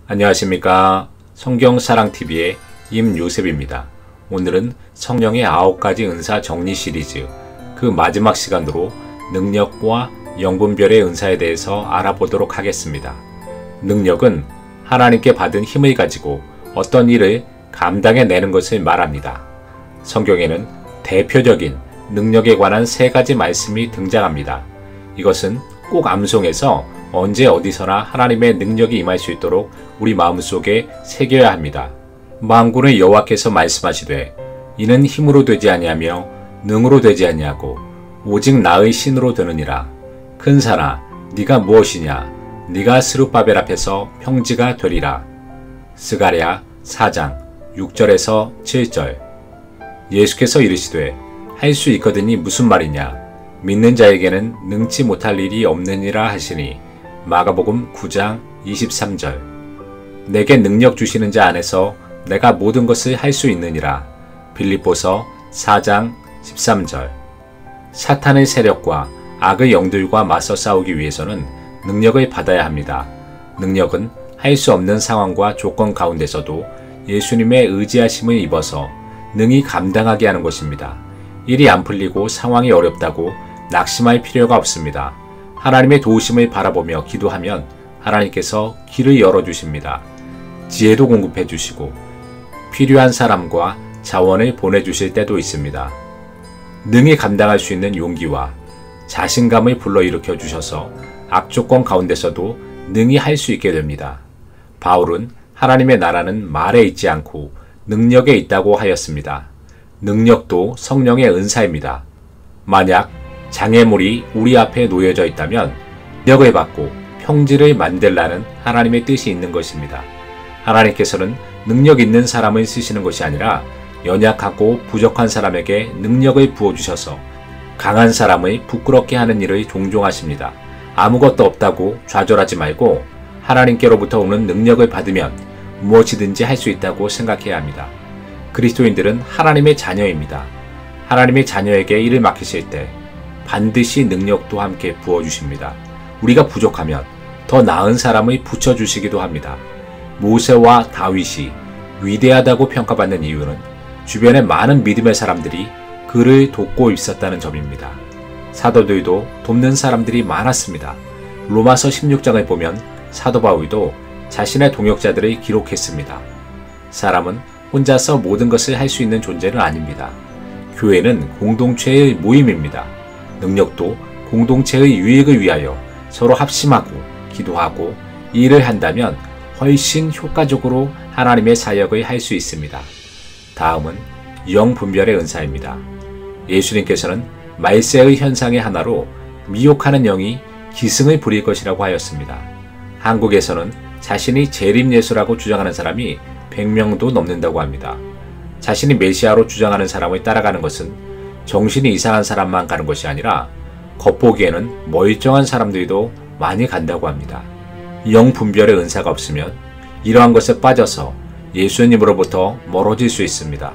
안녕하십니까. 성경사랑TV의 임요셉입니다. 오늘은 성령의 9가지 은사 정리 시리즈 그 마지막 시간으로 능력과 영분별의 은사에 대해서 알아보도록 하겠습니다. 능력은 하나님께 받은 힘을 가지고 어떤 일을 감당해내는 것을 말합니다. 성경에는 대표적인 능력에 관한 3가지 말씀이 등장합니다. 이것은 꼭 암송해서 언제 어디서나 하나님의 능력이 임할 수 있도록 우리 마음속에 새겨야 합니다. 만군의 여호와께서 말씀하시되 이는 힘으로 되지 아니하며 능으로 되지 아니하고 오직 나의 신으로 되느니라. 큰 산아 네가 무엇이냐 네가 스룹바벨 앞에서 평지가 되리라. 스가랴 4장 6절에서 7절. 예수께서 이르시되 할 수 있거든이 무슨 말이냐 믿는 자에게는 능치 못할 일이 없느니라 하시니. 마가복음 9장 23절. 내게 능력 주시는 자 안에서 내가 모든 것을 할 수 있느니라. 빌립보서 4장 13절. 사탄의 세력과 악의 영들과 맞서 싸우기 위해서는 능력을 받아야 합니다. 능력은 할 수 없는 상황과 조건 가운데서도 예수님의 의지하심을 입어서 능히 감당하게 하는 것입니다. 일이 안 풀리고 상황이 어렵다고 낙심할 필요가 없습니다. 하나님의 도우심을 바라보며 기도하면 하나님께서 길을 열어주십니다. 지혜도 공급해 주시고 필요한 사람과 자원을 보내주실 때도 있습니다. 능히 감당할 수 있는 용기와 자신감을 불러일으켜 주셔서 악조건 가운데서도 능히 할 수 있게 됩니다. 바울은 하나님의 나라는 말에 있지 않고 능력에 있다고 하였습니다. 능력도 성령의 은사입니다. 만약 장애물이 우리 앞에 놓여져 있다면 능력을 받고 평지를 만들라는 하나님의 뜻이 있는 것입니다. 하나님께서는 능력 있는 사람을 쓰시는 것이 아니라 연약하고 부족한 사람에게 능력을 부어주셔서 강한 사람을 부끄럽게 하는 일을 종종 하십니다. 아무것도 없다고 좌절하지 말고 하나님께로부터 오는 능력을 받으면 무엇이든지 할 수 있다고 생각해야 합니다. 그리스도인들은 하나님의 자녀입니다. 하나님의 자녀에게 일을 맡기실 때 반드시 능력도 함께 부어주십니다. 우리가 부족하면 더 나은 사람을 붙여주시기도 합니다. 모세와 다윗이 위대하다고 평가받는 이유는 주변에 많은 믿음의 사람들이 그를 돕고 있었다는 점입니다. 사도들도 돕는 사람들이 많았습니다. 로마서 16장을 보면 사도 바울도 자신의 동역자들을 기록했습니다. 사람은 혼자서 모든 것을 할 수 있는 존재는 아닙니다. 교회는 공동체의 모임입니다. 능력도 공동체의 유익을 위하여 서로 합심하고 기도하고 일을 한다면 훨씬 효과적으로 하나님의 사역을 할 수 있습니다. 다음은 영분별의 은사입니다. 예수님께서는 말세의 현상의 하나로 미혹하는 영이 기승을 부릴 것이라고 하였습니다. 한국에서는 자신이 재림예수라고 주장하는 사람이 100명도 넘는다고 합니다. 자신이 메시아로 주장하는 사람을 따라가는 것은 정신이 이상한 사람만 가는 것이 아니라 겉보기에는 멀쩡한 사람들도 많이 간다고 합니다. 영분별의 은사가 없으면 이러한 것에 빠져서 예수님으로부터 멀어질 수 있습니다.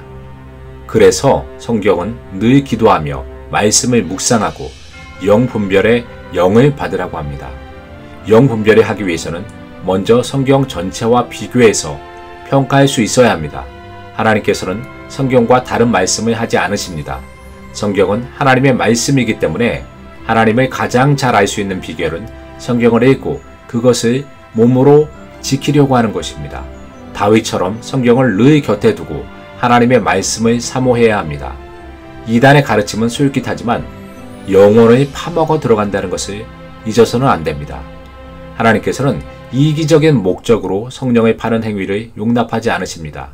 그래서 성경은 늘 기도하며 말씀을 묵상하고 영분별의 영을 받으라고 합니다. 영분별을 하기 위해서는 먼저 성경 전체와 비교해서 평가할 수 있어야 합니다. 하나님께서는 성경과 다른 말씀을 하지 않으십니다. 성경은 하나님의 말씀이기 때문에 하나님을 가장 잘 알 수 있는 비결은 성경을 읽고 그것을 몸으로 지키려고 하는 것입니다. 다윗처럼 성경을 늘 곁에 두고 하나님의 말씀을 사모해야 합니다. 이단의 가르침은 솔깃하지만 영혼을 파먹어 들어간다는 것을 잊어서는 안 됩니다. 하나님께서는 이기적인 목적으로 성령을 파는 행위를 용납하지 않으십니다.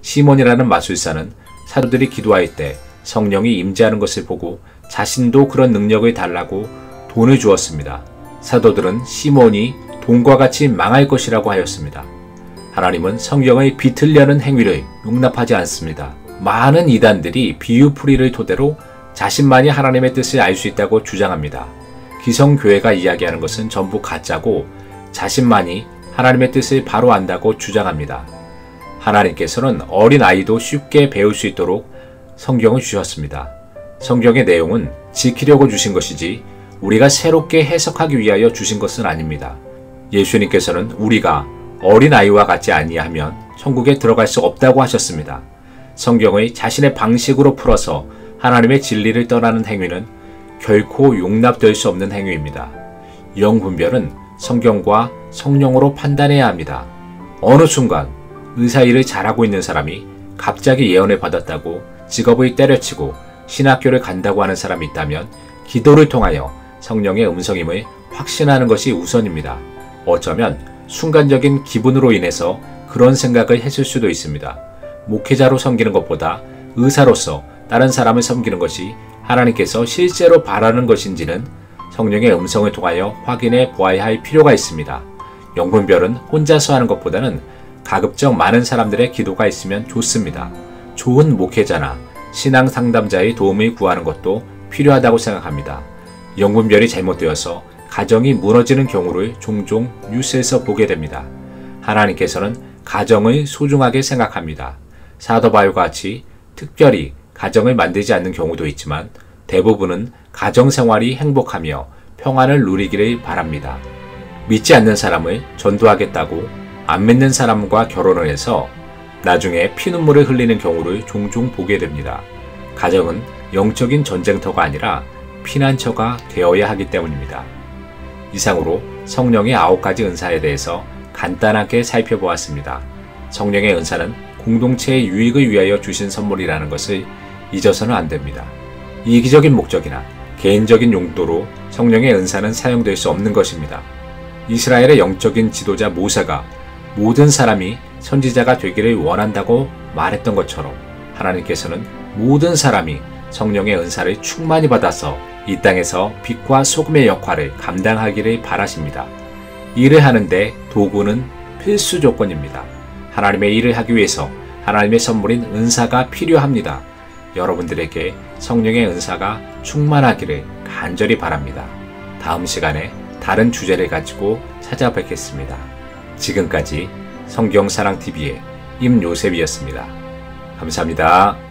시몬이라는 마술사는 사도들이 기도할 때 성령이 임재하는 것을 보고 자신도 그런 능력을 달라고 돈을 주었습니다. 사도들은 시몬이 돈과 같이 망할 것이라고 하였습니다. 하나님은 성경을 비틀려는 행위를 용납하지 않습니다. 많은 이단들이 비유풀이를 토대로 자신만이 하나님의 뜻을 알 수 있다고 주장합니다. 기성교회가 이야기하는 것은 전부 가짜고 자신만이 하나님의 뜻을 바로 안다고 주장합니다. 하나님께서는 어린아이도 쉽게 배울 수 있도록 성경을 주셨습니다. 성경의 내용은 지키려고 주신 것이지 우리가 새롭게 해석하기 위하여 주신 것은 아닙니다. 예수님께서는 우리가 어린아이와 같지 아니하면 천국에 들어갈 수 없다고 하셨습니다. 성경의 자신의 방식으로 풀어서 하나님의 진리를 떠나는 행위는 결코 용납될 수 없는 행위입니다. 영분별은 성경과 성령으로 판단해야 합니다. 어느 순간 의사일을 잘하고 있는 사람이 갑자기 예언을 받았다고 직업을 때려치고 신학교를 간다고 하는 사람이 있다면 기도를 통하여 성령의 음성임을 확신하는 것이 우선입니다. 어쩌면 순간적인 기분으로 인해서 그런 생각을 했을 수도 있습니다. 목회자로 섬기는 것보다 의사로서 다른 사람을 섬기는 것이 하나님께서 실제로 바라는 것인지는 성령의 음성을 통하여 확인해 보아야 할 필요가 있습니다. 영분별은 혼자서 하는 것보다는 가급적 많은 사람들의 기도가 있으면 좋습니다. 좋은 목회자나 신앙 상담자의 도움을 구하는 것도 필요하다고 생각합니다. 영분별이 잘못되어서 가정이 무너지는 경우를 종종 뉴스에서 보게 됩니다. 하나님께서는 가정을 소중하게 생각합니다. 사도 바울과 같이 특별히 가정을 만들지 않는 경우도 있지만 대부분은 가정 생활이 행복하며 평안을 누리기를 바랍니다. 믿지 않는 사람을 전도하겠다고 안 믿는 사람과 결혼을 해서 나중에 피눈물을 흘리는 경우를 종종 보게 됩니다. 가정은 영적인 전쟁터가 아니라 피난처가 되어야 하기 때문입니다. 이상으로 성령의 9가지 은사에 대해서 간단하게 살펴보았습니다. 성령의 은사는 공동체의 유익을 위하여 주신 선물이라는 것을 잊어서는 안 됩니다. 이기적인 목적이나 개인적인 용도로 성령의 은사는 사용될 수 없는 것입니다. 이스라엘의 영적인 지도자 모세가 모든 사람이 선지자가 되기를 원한다고 말했던 것처럼 하나님께서는 모든 사람이 성령의 은사를 충만히 받아서 이 땅에서 빛과 소금의 역할을 감당하기를 바라십니다. 일을 하는데 도구는 필수 조건입니다. 하나님의 일을 하기 위해서 하나님의 선물인 은사가 필요합니다. 여러분들에게 성령의 은사가 충만하기를 간절히 바랍니다. 다음 시간에 다른 주제를 가지고 찾아뵙겠습니다. 지금까지 성경사랑TV의 임요셉이었습니다. 감사합니다.